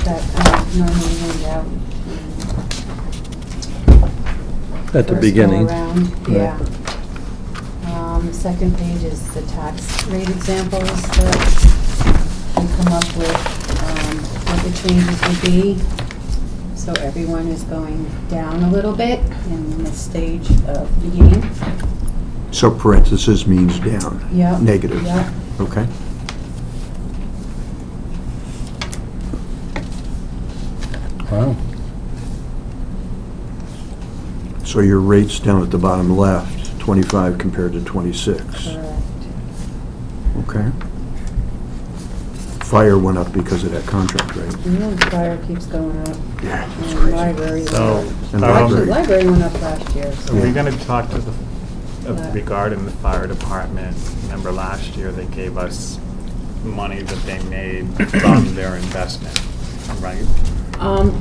that normally hand out. At the first beginning. go around, Right. yeah. The second page is the tax rate examples that we come up with, what the changes would be. So everyone is going down a little bit in this stage of the game. So parenthesis means down? Yep. Negative? Yep. Okay. Wow. So your rate's down at the bottom left, 25 compared to 26. Correct. Okay. Fire went up because of that contract, right? Yeah, fire keeps going up. Yeah, it's And crazy. library So, went up. And Actually, library went up last year. Are we gonna talk to Yeah. regarding the fire department? Remember last year, they gave us money that they made from their investment, right?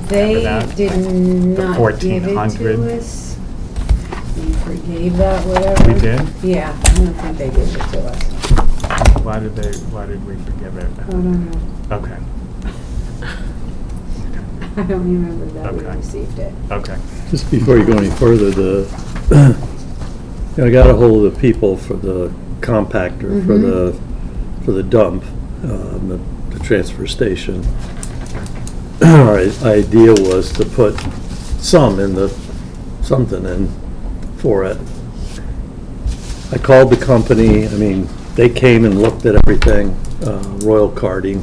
They Remember that? did The not give it 1,400. to us. We forgave that, whatever. We did? Yeah, I don't think they gave it to us. Why did we forgive it? I don't know. Okay, I don't remember that we Okay. received it. okay. Just before you go any further, I got a hold of the people for the compactor, for the dump, the transfer station. Our idea was to put something in for it. I called the company, they came and looked at everything, Royal Karting,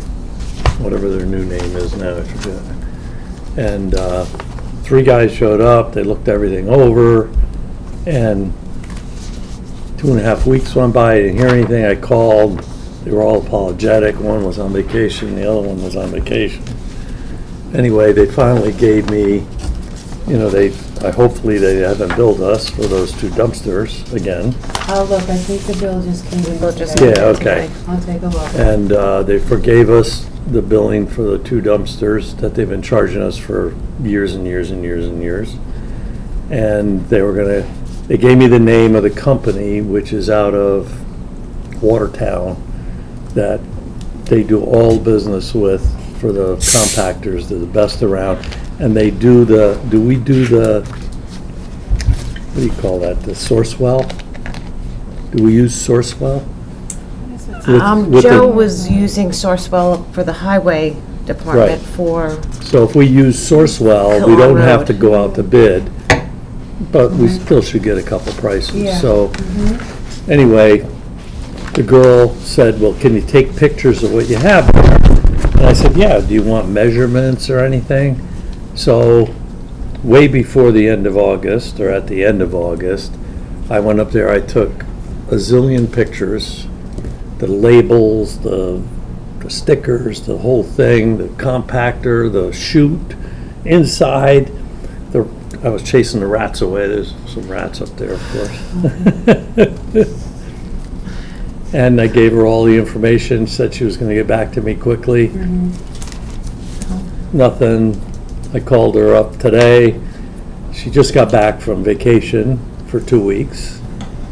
whatever their new name is now, I forget. And 3 guys showed up, they looked everything over, and 2.5 weeks went by, I didn't hear anything, I called, they were all apologetic, one was on vacation, the other one was on vacation. Anyway, they finally gave me, hopefully they haven't billed us for those 2 dumpsters again. Oh, look, I think the bill just came in bill just today. Yeah, okay. I'll take a look. And they forgave us the billing for the 2 dumpsters that they've been charging us for years and years and years and years. And they gave me the name of the company, which is out of Watertown, that they do all business with for the compactors. They're the best around. And they do we do the, what do you call that, the Sourcewell? Do we use Sourcewell? With Joe the- was using Sourcewell for the highway department Right. for, So if we use Sourcewell, we don't have to go out to bid, but we still should get a couple prices. Yeah. So, anyway, the girl said, well, can you take pictures of what you have there? And I said, yeah, do you want measurements or anything? So, way before the end of August, or at the end of August, I went up there, I took a zillion pictures, the labels, the stickers, the whole thing, the compactor, the chute, inside. I was chasing the rats away. There's some rats up there, of course. And I gave her all the information, said she was gonna get back to me quickly. Nothing. I called her up today. She just got back from vacation for 2 weeks,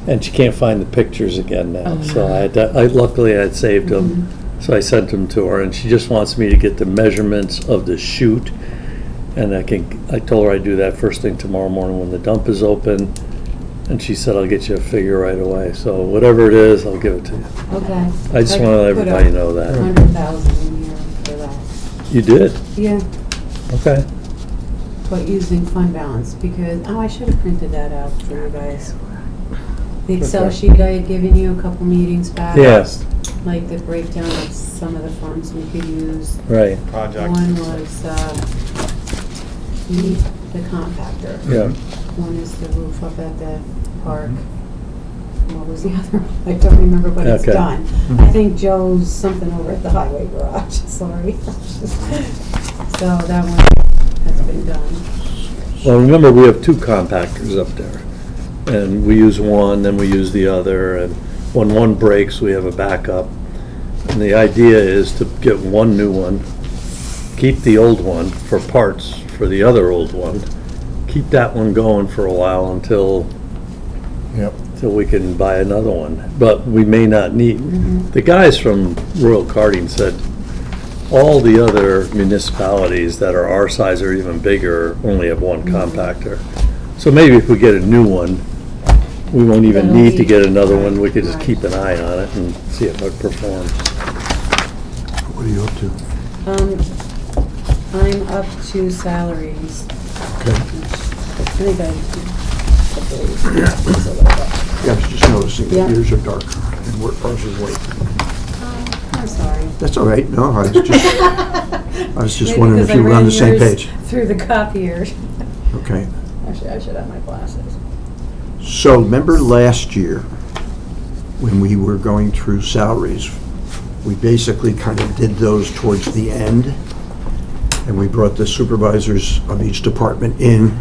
and she can't find the pictures again now. So luckily I had saved them, so I sent them to her, and she just wants me to get the measurements of the chute. And I told her I'd do that first thing tomorrow morning when the dump is open. And she said, I'll get you a figure right away. So whatever it is, I'll give it to you. Okay. I just want to let everybody know that. 100,000 in here for that. You did? Yeah, Okay. but using fund balance, because, I should have printed that out for you guys. The Excel Okay. sheet I had given you a couple meetings back. Yes, Like the breakdown of some of the funds we could use. right, Project. One was, the compactor. yeah. One is the roof up at the park. What was the other? I don't remember, but it's Okay. done. I think Joe's something over at the highway garage, sorry. So that one has been done. Well, remember, we have 2 compactors up there. And we use one, then we use the other, and when one breaks, we have a backup. And the idea is to get one new one, keep the old one for parts for the other old one, keep that one going for a while until we can buy another one. But we may not need, the guys from Royal Karting said, all the other municipalities that are our size or even bigger only have one compactor. So maybe if we get a new one, we won't even That'll need to be- get another one. We could just Right. keep an eye on it and see if it performs. What are you up to? I'm up to salaries. Okay. I think I believe it's a little bit. Yeah, I was just noticing Yeah. that yours are darker and ours is white. I'm sorry. That's all right, no, I was just Maybe wondering if because you I were on ran the same yours page. Through the copier. Okay. Actually, I should have my glasses. So remember last year, when we were going through salaries, we basically kind of did those towards the end, and we brought the supervisors of each department in,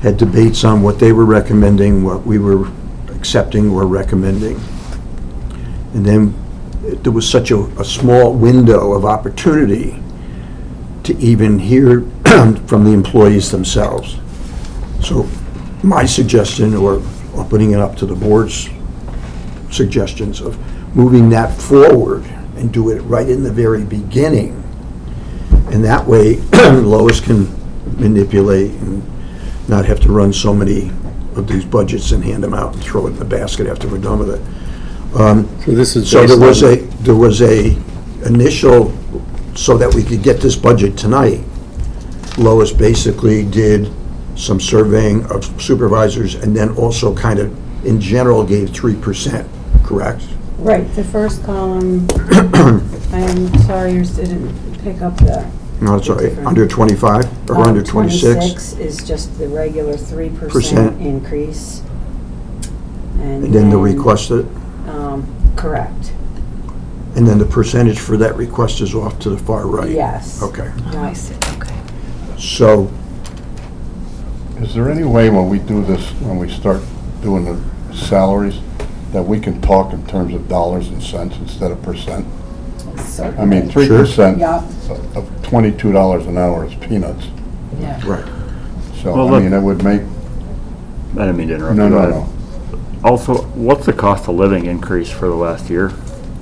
had debates on what they were recommending, what we were accepting or recommending. And then there was such a small window of opportunity to even hear from the employees themselves. So my suggestion, or putting it up to the board's suggestions of moving that forward and do it right in the very beginning. And that way Lois can manipulate and not have to run so many of these budgets and hand them out and throw it in the basket after we're done with it. So this is So based there was a initial, so that we could get this budget tonight, Lois basically did some surveying of supervisors and then also kind of, in general, gave 3%, correct? Right, the first column, I'm sorry yours didn't pick up the. No, it's all right. Different. Under 25 or under 26? 26 is just the regular 3% Percent. increase. And then the requested, Correct, and then the percentage for that request is off to the far right? yes. Okay. Oh, I see, okay. So, Is there any way when we do this, when we start doing the salaries, that we can talk in terms of dollars and cents instead of percent? I mean, 3% Yeah. of $22 an hour is peanuts. Yeah. right. So, Well, I mean, it would make, I didn't mean to interrupt. no, you. Go no, ahead. no. Also, what's the cost of living increase for the last year?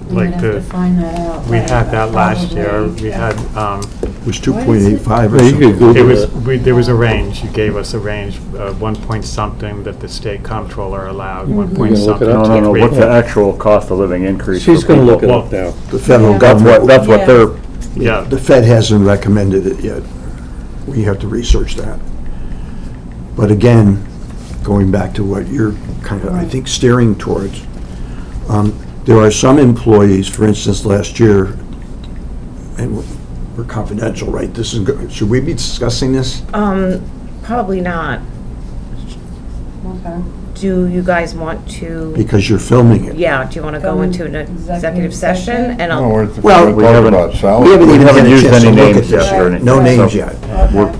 I'm Like gonna have to the- find that out. We but had that last year, probably, we yeah. had, It was 2.85 or Yeah, you could something. Google it was, it. there was a range, you gave us a range, 1 point something that the state comptroller allowed, 1 You point gonna look it something. up? No, no, no, to what's the 3. actual cost of living increase? She's for gonna people? look it up Well, now. The federal Yeah. government. That's what Yeah. they're, Yeah, The Fed hasn't recommended it yet. We have to research that. But again, going back to what you're kind of, I Right. think, steering towards, there are some employees, for instance, last year, and we're confidential, right? This is, should we be discussing this? Probably not. Okay. Do you guys want to, Because you're filming it. yeah, do you want to go Go into an executive executive session? session? And No, I'll, we're Well, talking we haven't- about We salaries. haven't even had haven't a used chance to any look at names this yet or yet. anything, No Right. names so- yet. Okay.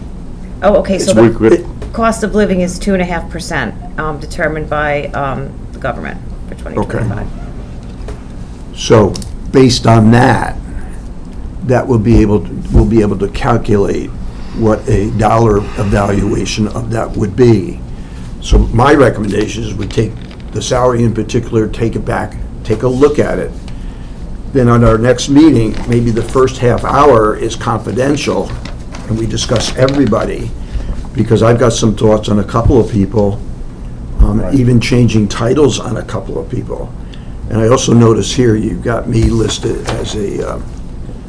oh, okay, so we the could, cost of living is 2.5%, determined by the government for 2025. So, based on that, we'll be able to calculate what a dollar evaluation of that would be. So my recommendation is we take the salary in particular, take it back, take a look at it. Then on our next meeting, maybe the first half hour is confidential, and we discuss everybody, because I've got some thoughts on a couple of people, Right. even changing titles on a couple of people. And I also notice here, you've got me listed as a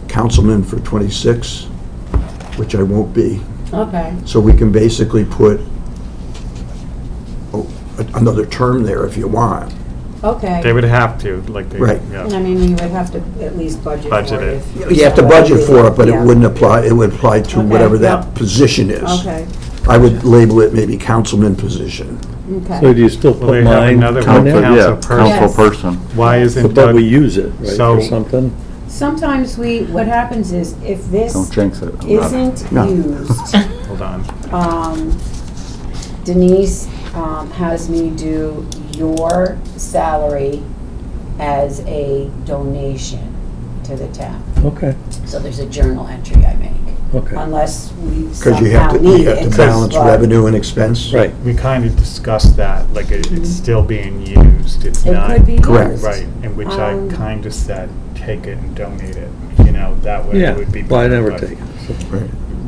councilman for 26, which I won't be. Okay, So we can basically put another term there if you want. okay. they would have to, like, they, Right. yeah. I mean, you would have to at least budget for Budget it. it. if- You have to budget for it, but it Yeah. wouldn't apply, it would apply to Okay, whatever yeah. that position is. Okay, I would label it maybe councilman position. okay. So do you still Well, put they have mine another on one. there? yeah, Council council Yes. person. Why isn't But we Doug, use it, right, So- for something? Sometimes what happens is, if this Don't jinx it. I'm not- isn't No. used, hold on, Denise has me do your salary as a donation to the town. Okay, So there's a journal entry I make, okay, unless we Because you somehow have need to it. balance but revenue and expense. right. we kind of discussed that, like, it's still being used, it's It not. could be Correct. used. Right, in which I Um, kind of said, take it and donate it, know, that way Yeah, it would be. well, I better, never but- take it. so. Right.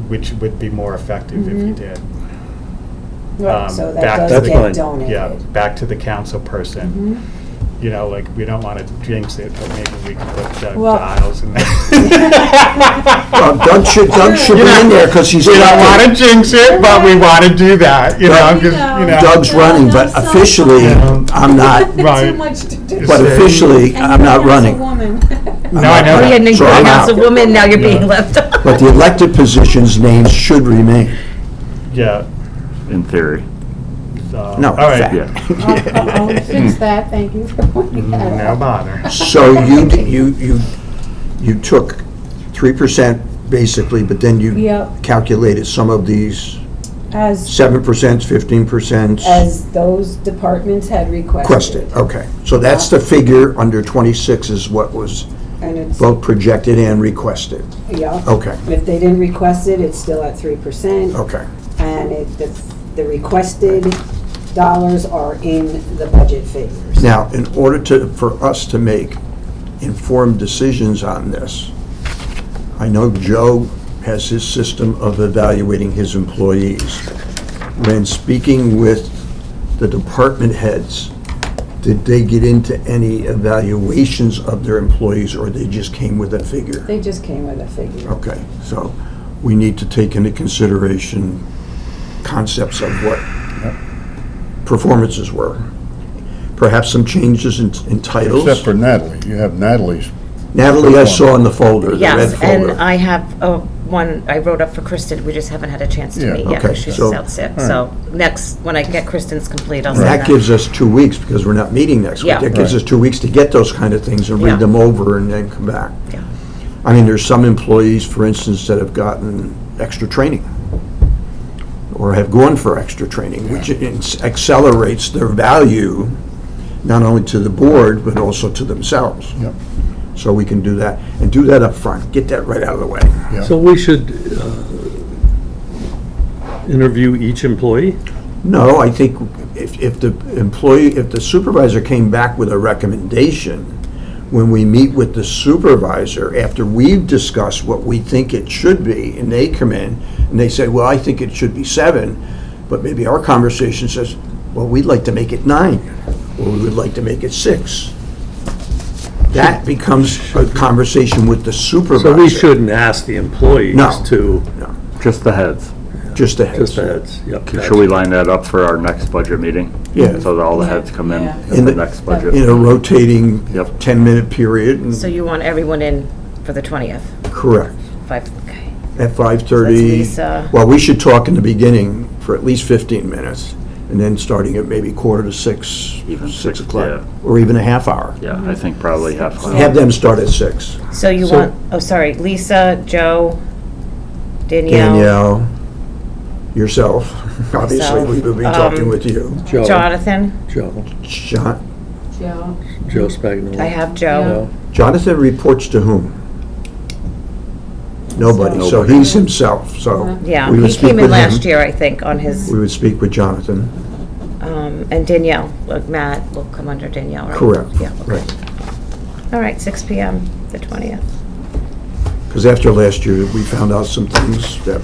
Which would be more effective if you did. Right, so back that to does the- get That's donated. Yeah, back to the council person. Mhm. You know, like, we don't want to jinx it, but maybe we can put Doug Well- Giles in there. Well, Doug should be in there because he's. We don't want to jinx it, but we want to do that, you know, because, you know. Doug's running, but officially, I'm not. Right. Too much to do. But officially, And I'm not you're a running. councilwoman. No, I know Oh, yeah, that. no, So you're a I'm out. councilwoman, now you're being left off. But the elected positions' names should remain. Yeah. In theory. So, No, all right. fact. Yeah. I'll fix that, thank you for pointing that No out. bother. So you took 3% basically, but then you Yep. calculated some of these As, 7%, 15%. as those departments had requested. Requested, okay. So that's the figure under 26 is what was And it's, both projected and requested. yeah. Okay, If they didn't request it, it's still at 3%. okay. And the requested dollars are in the budget figures. Now, in order for us to make informed decisions on this, I know Joe has his system of evaluating his employees. When speaking with the department heads, did they get into any evaluations of their employees, or they just came with a figure? They just came with a figure. Okay, so we need to take into consideration concepts of what performances were. Perhaps some changes in titles. Except for Natalie. You have Natalie's. Natalie, I saw in the folder, the red Yes, and folder. I have one I wrote up for Kristen, we just haven't had a chance to Yeah, meet yet, okay, because she's so- out sick. So next, when I get Kristen's complete, I'll And send that that. gives us 2 weeks, because we're not meeting next week. Yeah. That gives us 2 weeks to get those kind of things and Yeah. read them over and then come back. Yeah. I mean, there's some employees, for instance, that have gotten extra training, or have gone for extra training, which accelerates their value, not only to the board, but also to themselves. Yep. So we can do that, and do that up front. Get that right out of the way. Yeah. So we should interview each employee? No, I think if the employee, if the supervisor came back with a recommendation, when we meet with the supervisor, after we've discussed what we think it should be, and they come in, and they say, well, I think it should be 7, but maybe our conversation says, well, we'd like to make it 9, or we would like to make it 6. That becomes a conversation with the supervisor. So we shouldn't ask the employees No. to, No, Just the heads. just the heads. just the heads, yep. Should we line that up for our next budget meeting? Yeah. So that all the heads come in Yeah. at In the the- next budget? In a rotating Yep. 10-minute period. and- So you want everyone in for the 20th? Correct. 5, okay. At 5:30. So that's Lisa. Well, we should talk in the beginning for at least 15 minutes, and then starting at maybe 5:45, Even 6 six, o'clock, yeah. or even a half hour. Yeah, I think probably half. Have them start at 6. So you So- want, oh, sorry, Lisa, Joe, Danielle, Danielle, yourself, obviously, we will be talking Um, with you. Joe, Jonathan, Joe, John- Joe? Joe Spagnuolo. I have Joe. Jonathan reports to whom? Nobody, so Nobody. he's himself, so. Yeah, we would he speak came in with him. last year, I think, on his, We would speak with Jonathan. and Danielle, like Matt will come under Danielle, right? Correct. Yeah, okay. Right. All right, 6 PM, the 20th. Because after last year, we found out some things that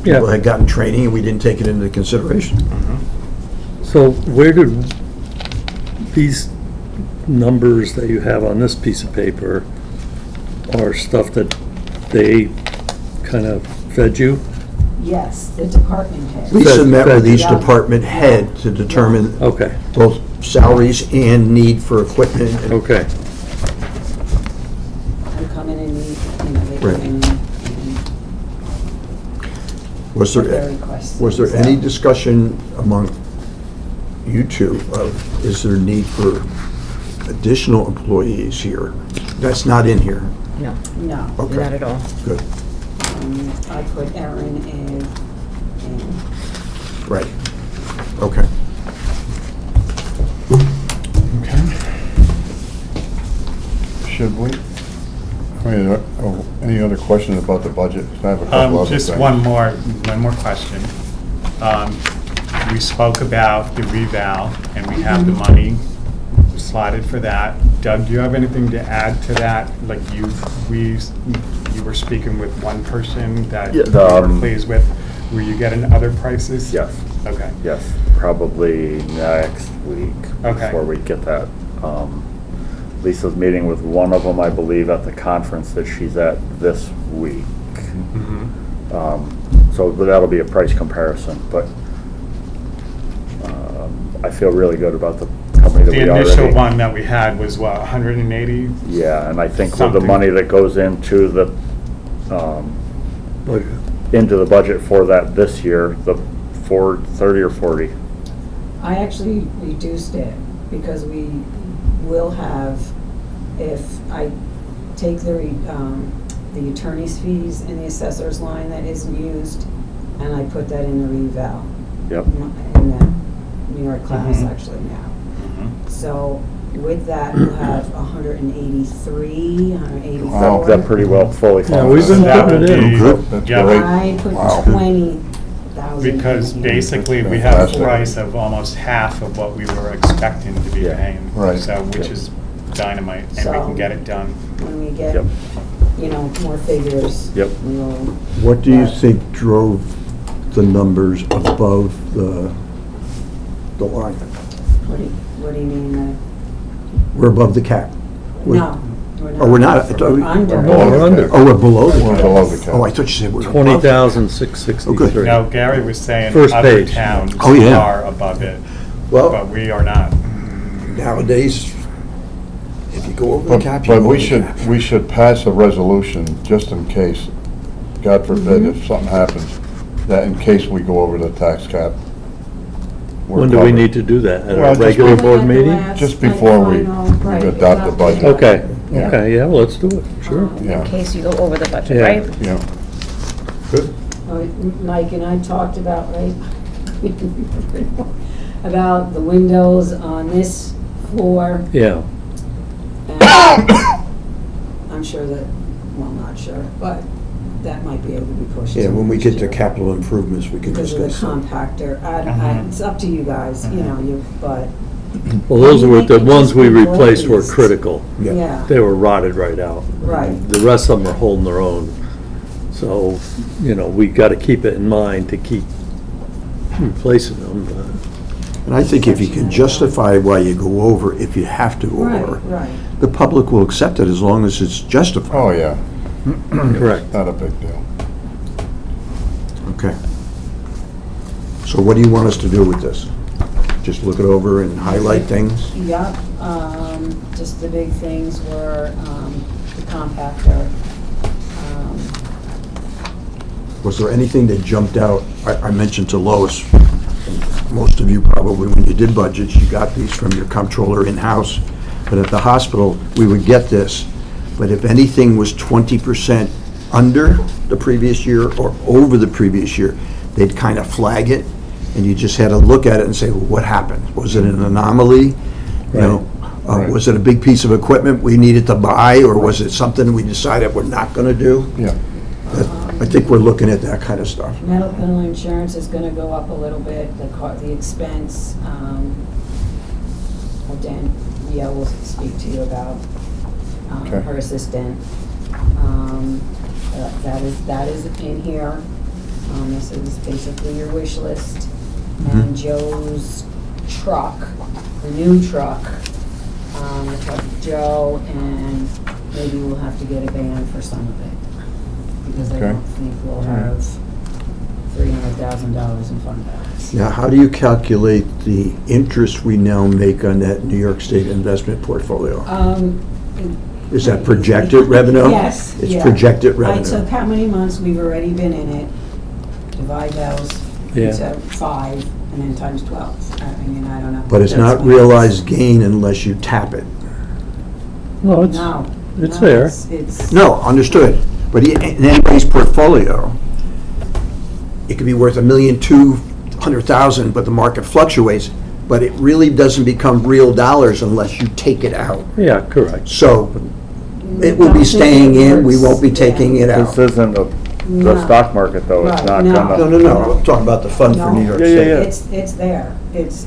people Yeah, had gotten training, and we didn't take it into consideration. so where did these numbers that you have on this piece of paper are stuff that they kind of fed you? Yes, the department head. Lisa met with each Yeah. department head to determine Okay, both salaries and need for equipment. and- okay. They come in and, they come Right. in and Was what they're there, requesting. was there so. any discussion among you two of, is there need for additional employees here? That's not in here. No, No. Okay. not at all. Good, I put Erin in. right. Okay. Should we? I mean, any other questions about the budget? I have a couple other Just things. one more question. We spoke about the reval, and we have the money slotted for that. Doug, do you have anything to add to that? Like you were speaking with one person that Yeah, you were the, pleased with. Were you getting other prices? Yes, Okay. yes, probably next week. Okay. Before we get that. Lisa's meeting with one of them, I believe, at the conference that she's at this week. Mhm. So that'll be a price comparison, but I feel really good about the company that we The already. initial one that we had was what, 180? Yeah, and I think with the Something. money that goes into the, Budget. into the budget for that this year, the 30 or 40. I actually reduced it because we will have, if I take the attorney's fees in the assessor's line that isn't used, and I put that in the reval. Yep. In the New York class Mhm. actually now. So with that, we'll have 183, 184. That pretty well fully Yeah, funds. we've been So that putting would it in. be- Good, that's yeah. great. I put Wow. 20,000. Because in here. basically, we have a Fantastic. price of almost half of what we were expecting to be Yeah. paying. Right. So, which is dynamite, and we So- can get it done. When we get, Yep. more figures. Yep. We will. What do you think drove the numbers above the line? What do you mean? We're above the cap. We're- No, we're not. Oh, we're not? I thought we- Under. No, we're under. Oh, we're below the We're cap. below the cap. Oh, I thought you said we're above. 20,663. Now, Gary was saying First other page. towns Oh, yeah. are above it, Well, but we are not. nowadays, if you go over the cap, you But go we over the should, cap. we should pass a resolution, just in case, God forbid, if something happens, that in case we go over the tax cap. we're When do we covered. need to do that? At Well, our just regular before- board meeting? Just before we adopt the budget. Okay, Yeah. okay, yeah, well, let's do it, sure. Yeah. In case you go over the budget, Yeah. right? Yeah. Good. Mike and I talked about, right? About the windows on this floor. Yeah, And I'm sure that, well, not sure, but that might be able to be pushed. Yeah, when we next get to year. capital improvements, we can Because of the discuss that. compactor. Mhm. It's up to you guys, but, well, those were, the ones we Just replaced were employees. critical. yeah, They were rotted right out. right. The rest of them are holding their own. So, we gotta keep it in mind to keep replacing them. And I think if you can justify why you go over, if you have to go Right, over, right. the public will accept it as long as it's justified. Oh, yeah, Correct. not a big deal. Okay. So what do you want us to do with this? Just look it over and highlight things? Yep, just the big things were, the compactor. Was there anything that jumped out? I mentioned to Lois, and most of you probably, when you did budgets, you got these from your comptroller in-house. But at the hospital, we would get this. But if anything was 20% under the previous year or over the previous year, they'd kind of flag it, and you just had to look at it and say, well, what happened? Was it an anomaly? Right. Was it a big piece of equipment we needed to buy, or was it something we decided we're not going to do? Yeah. I think we're looking at that kind of stuff. Medical insurance is gonna go up a little bit, the expense, Dan will speak to you about, Okay. her assistant. That is in here. This is basically your wish list. And Joe's truck, the new truck, the truck of Joe, and maybe we'll have to get a van for some of it. Because I Okay. don't think we'll have $300,000 in fund balance. Now, how do you calculate the interest we now make on that New York State investment portfolio? Is that projected revenue? Yes. It's yeah. projected I revenue. took how many months we've already been in it, divide those Yeah. into 5, and then times 12. I mean, I don't know. But it's That's not what- realized gain unless you tap it. No, it's, No. it's no, there. It's. No, understood. But in anybody's portfolio, it could be worth $1,200,000, but the market fluctuates. But it really doesn't become real dollars unless you take it out. Yeah, correct. So it will be staying in, we won't be taking it out. This isn't the No. stock market, though, it's Right, not no. gonna. No, I'm talking about the fund for New York No, Yeah, yeah, State. yeah. It's there. It's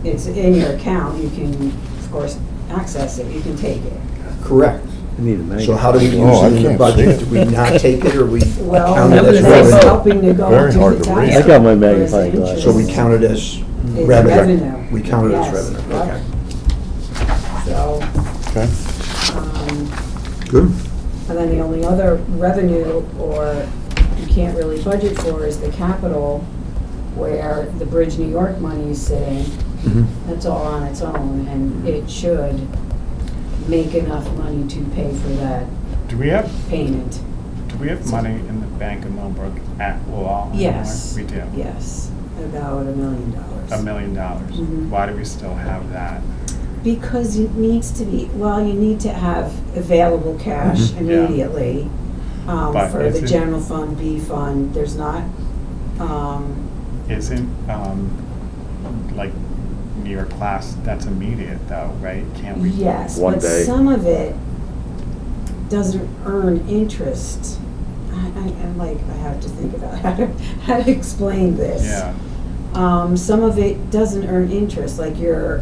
it's in your account, you can, of course, access it, you can take it. Correct. You need to make So it. how do we use Oh, I it in the can't budget? see Do it. we not take it, or we Well, count it that was as that's revenue. helping to go Very to hard the to tax. read. I got my Whereas magnifying glass. interest So we count it as is revenue? We count it as Yes, revenue, yep. okay. So, Okay. Good. and then the only other revenue, or you can't really budget for, is the capital, where the Bridge New York money is sitting. Mhm. That's all on its own, and it should make enough money to pay for that Do we have money in the Bank of Millbrook at all? anymore? Yes. We do? Yes, about $1 million. $1 million. Mhm. Why do we still have that? Because it needs to be, well, you need to have available cash Mhm. Yeah. immediately But for is the it- general fund, B fund. There's not, Isn't, like, New York class, that's immediate though, right? Can't we? yes, One but day. some of it doesn't earn interest. I'm like, I have to think about how to explain this. Yeah, Some of it doesn't earn interest, like your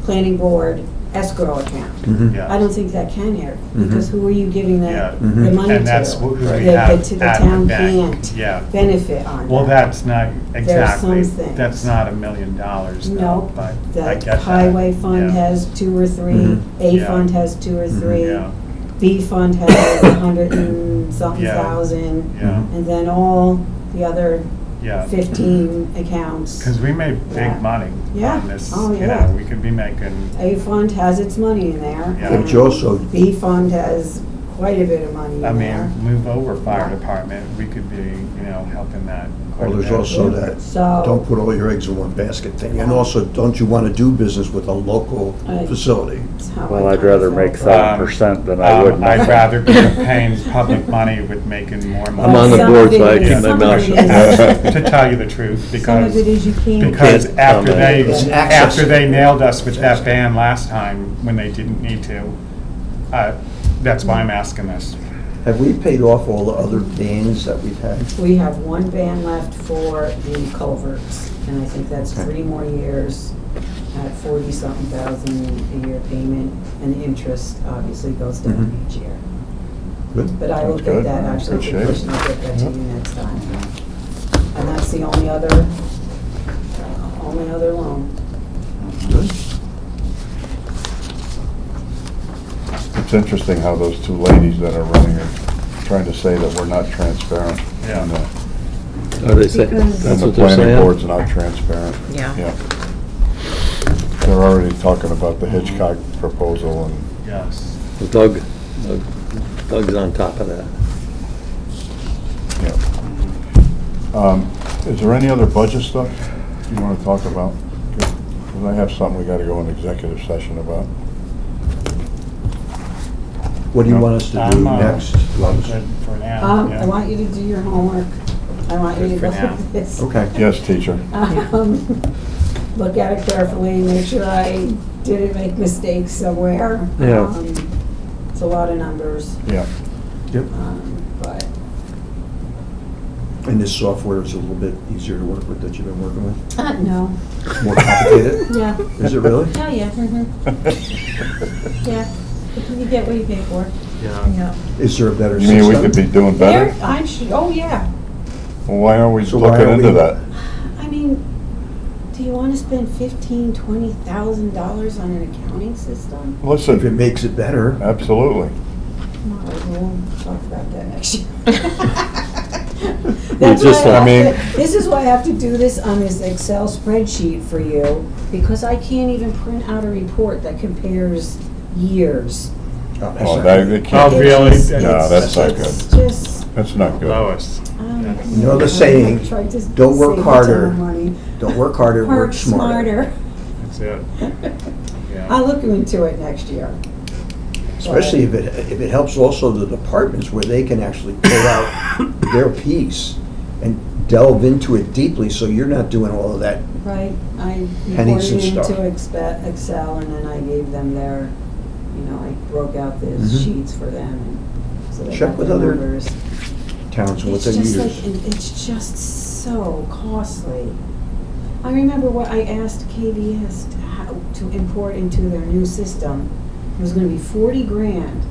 planning board escrow account. Mhm. yeah. I don't think that can here, Mhm. because who are you giving Yeah. the money to? And that's who we That have the at town the bank. can't Yeah. benefit on Well, that. that's not, There's exactly, some things. that's not $1 million though, No, but I the get that. highway fund Yeah. has 2 or 3, Mhm. A Yeah. fund has 2 or 3, Yeah, B fund has 100 and something Yeah. thousand, yeah, and then all the other yeah. 15 accounts. Because we made Yeah. big money Yeah. on this, Oh, you yeah. know, we could be making, A fund has its money in there. Yeah. and But you also, B fund has quite a bit of money in I there. mean, move over fire Yeah. department, we could be, you know, helping that quite well, a there's bit. also that, So- don't put all your eggs in one basket thing. And also, don't you want to do business with a local I- facility? That's how Well, I I'd kinda rather felt make about it. 7% than I would. I'd rather be paying public money with making more money. I'm on the Some board, of it so I is- keep my some mouth of shut. it is- To tell you the truth, Some of because, it is you can't. because Can't after comment. they, It's access. after they nailed us with that ban last time, when they didn't need to, that's why I'm asking this. Have we paid off all the other bans that we've had? We have one ban left for the culverts, and I think that's Okay. 3 more years at 40-something thousand a year payment, and the interest obviously goes down Mhm. each year. Good. But I will Sounds get good. that, actually, Good shape. I'll get that to you next time. And that's the only other loan. Good. It's interesting how those two ladies that are running are trying to say that we're not transparent. Yeah. And Are they saying, Because- that's the what they're planning saying? board's not transparent. Yeah. Yeah. They're already talking about the Hitchcock proposal and, Yes. Doug's on top of that. yeah. Is there any other budget stuff you want to talk about? Because I have something we got to go in executive session about. What do you want us to do I'm, next, Lois? Good for now, I yeah. want you to do your homework. I want you to Good for look now. at this. Okay. Yes, teacher. Look at it carefully, make sure I didn't make mistakes somewhere. Yeah. It's a lot of numbers, Yeah. Yep. but And this software is a little bit easier to work with that you've been working with? no, It's more complicated? yeah. Is it really? Oh, yeah, yeah. You get what you pay for. Yeah. Yeah. Is there a better You system? mean we could be doing better? There, oh, yeah. Well, why aren't we So why looking are into we- that? I mean, do you want to spend $15,000-$20,000 on an accounting system? If it Listen, makes it better. absolutely. We'll talk about that next year. just, I mean- This is why I have to do this on this Excel spreadsheet for you, because I can't even print out a report that compares years. Oh, that's Oh, not that, good. it Oh, can't, really? It's- No, that's not it's good. just, that's not good. Lois. You know the saying, tried to don't work save a ton harder. of money. Don't work harder, work smarter. That's it. Yeah. I'll look into it next year. Especially if it helps also the departments where they can actually pull out their piece and delve into it deeply, so you're not doing all of that. Right, I Pennies reported and stuff. into Excel, and then I gave them their, I broke out the Mhm. sheets for them, and so they Check got with the other numbers. Towns and what It's they just use. like, it's just so costly. I I remember what I asked KVS how to import into their new system. It was gonna be 40 grand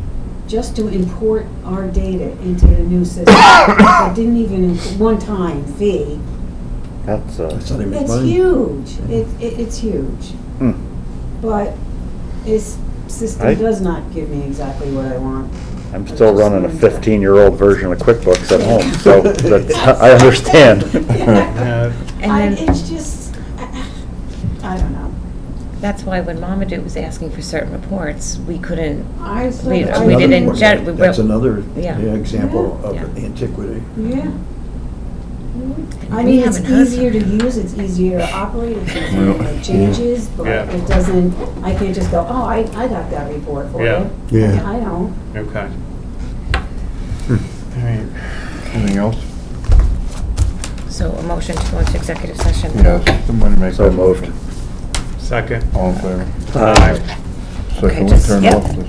just to import our data into the new system. It didn't even, one-time fee. That's, That's not even It's money. huge. It's huge. hmm. But this system I- does not give me exactly what I want. I'm still running a 15-year-old version of QuickBooks at home, so that's, I understand. Yeah, And then, It's just, I don't know. that's why when Mamadou was asking for certain reports, we couldn't, I said, We- That's we another didn't point. gen- we- That's another Yeah. example Yeah. of antiquity. Yeah. I We mean, it's haven't heard easier to from use, it's easier to operate, it's easier to make changes, but Yeah. it doesn't, I can't just go, oh, I got that report for Yeah. you. Yeah. I don't. okay. All right. Anything else? so a motion to go into executive session. Yes, somebody make So that moved. motion. Second. All in favor? Aye. So Okay, can we just- turn yep. off this?